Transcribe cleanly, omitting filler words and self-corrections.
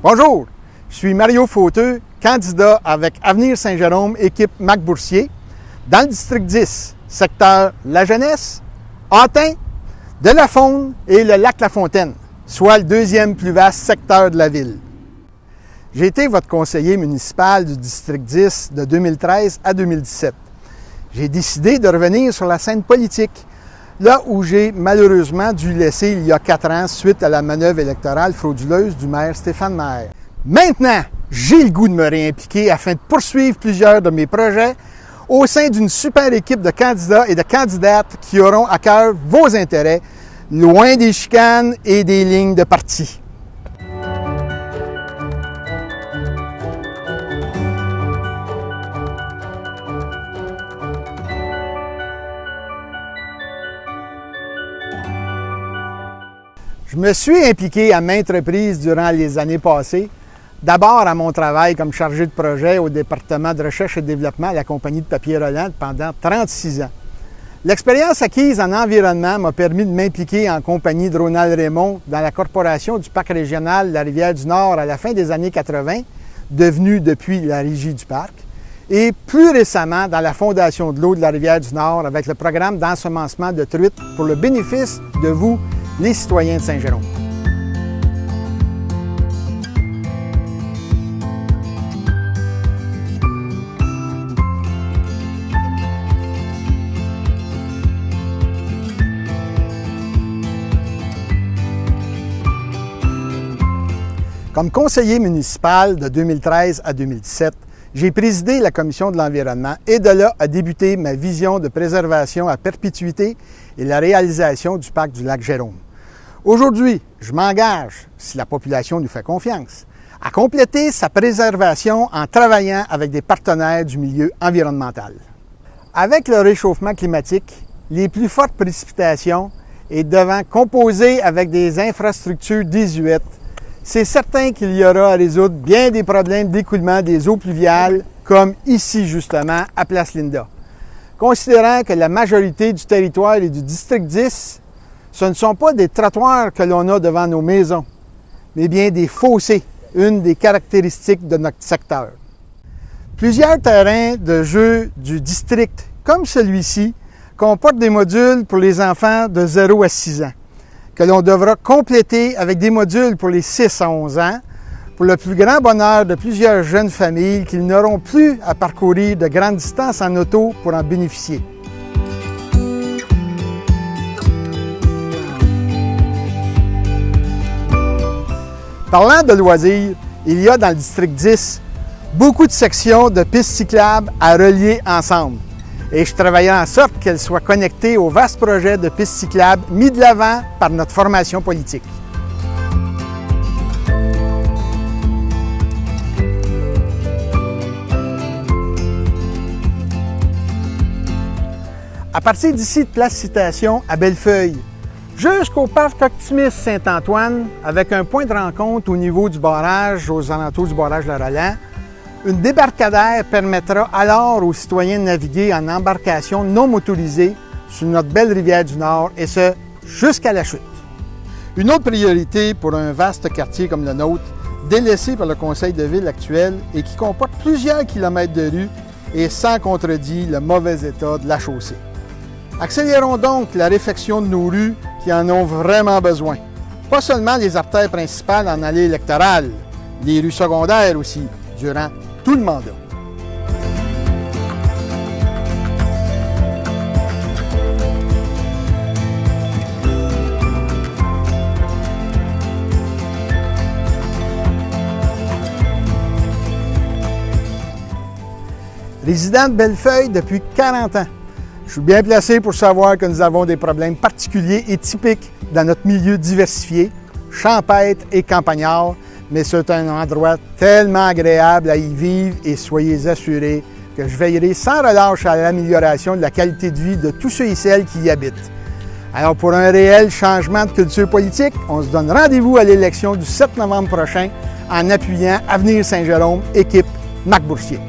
Bonjour, je suis Mario Fauteux, candidat avec Avenir Saint-Jérôme, équipe Mac Boursier, dans le district 10, secteur La Jeunesse, Autun, de la Faune et le lac La Fontaine, soit le deuxième plus vaste secteur de la ville. J'ai été votre conseiller municipal du district 10 de 2013 à 2017. J'ai décidé de revenir sur la scène politique, là où j'ai malheureusement dû laisser il y a 4 ans suite à la manœuvre électorale frauduleuse du maire Stéphane Maire. Maintenant, j'ai le goût de me réimpliquer afin de poursuivre plusieurs de mes projets au sein d'une super équipe de candidats et de candidates qui auront à cœur vos intérêts, loin des chicanes et des lignes de parti. Je me suis impliqué à maintes reprises durant les années passées, d'abord à mon travail comme chargé de projet au département de recherche et développement à la compagnie de papier Roland pendant 36 ans. L'expérience acquise en environnement m'a permis de m'impliquer en compagnie de Ronald Raymond dans la corporation du parc régional de la Rivière-du-Nord à la fin des années 80, devenue depuis la Régie du parc, et plus récemment dans la Fondation de l'eau de la Rivière-du-Nord avec le programme d'ensemencement de truites pour le bénéfice de vous, les citoyens de Saint-Jérôme. Comme conseiller municipal de 2013 à 2017, j'ai présidé la Commission de l'environnement et de là a débuté ma vision de préservation à perpétuité et la réalisation du parc du lac Jérôme. Aujourd'hui, je m'engage, si la population nous fait confiance, à compléter sa préservation en travaillant avec des partenaires du milieu environnemental. Avec le réchauffement climatique, les plus fortes précipitations et devant composer avec des infrastructures désuètes, c'est certain qu'il y aura à résoudre bien des problèmes d'écoulement des eaux pluviales, comme ici justement à Place Linda. Considérant que la majorité du territoire et du district 10, ce ne sont pas des trottoirs que l'on a devant nos maisons, mais bien des fossés, une des caractéristiques de notre secteur. Plusieurs terrains de jeu du district, comme celui-ci, comportent des modules pour les enfants de 0 à 6 ans, que l'on devra compléter avec des modules pour les 6 à 11 ans, pour le plus grand bonheur de plusieurs jeunes familles qui n'auront plus à parcourir de grandes distances en auto pour en bénéficier. Parlant de loisirs, il y a dans le district 10 beaucoup de sections de pistes cyclables à relier ensemble. Et je travaillais en sorte qu'elles soient connectées au vaste projet de pistes cyclables mis de l'avant par notre formation politique. À partir d'ici de Place Citation à Bellefeuille, jusqu'au parc Optimiste Saint-Antoine, avec un point de rencontre au niveau du barrage, aux alentours du barrage de Roland, une débarcadère permettra alors aux citoyens de naviguer en embarcation non motorisée sur notre belle rivière du Nord, et ce, jusqu'à la chute. Une autre priorité pour un vaste quartier comme le nôtre, délaissé par le conseil de ville actuel et qui comporte plusieurs kilomètres de rue et sans contredit le mauvais état de la chaussée. Accélérons donc la réfection de nos rues qui en ont vraiment besoin. Pas seulement les artères principales en allée électorale, les rues secondaires aussi, durant tout le mandat. Résident de Bellefeuille depuis 40 ans, je suis bien placé pour savoir que nous avons des problèmes particuliers et typiques dans notre milieu diversifié, champêtre et campagnard, mais c'est un endroit tellement agréable à y vivre et soyez assurés que je veillerai sans relâche à l'amélioration de la qualité de vie de tous ceux et celles qui y habitent. Alors pour un réel changement de culture politique, on se donne rendez-vous à l'élection du 7 novembre prochain en appuyant Avenir Saint-Jérôme, équipe Mac Boursier.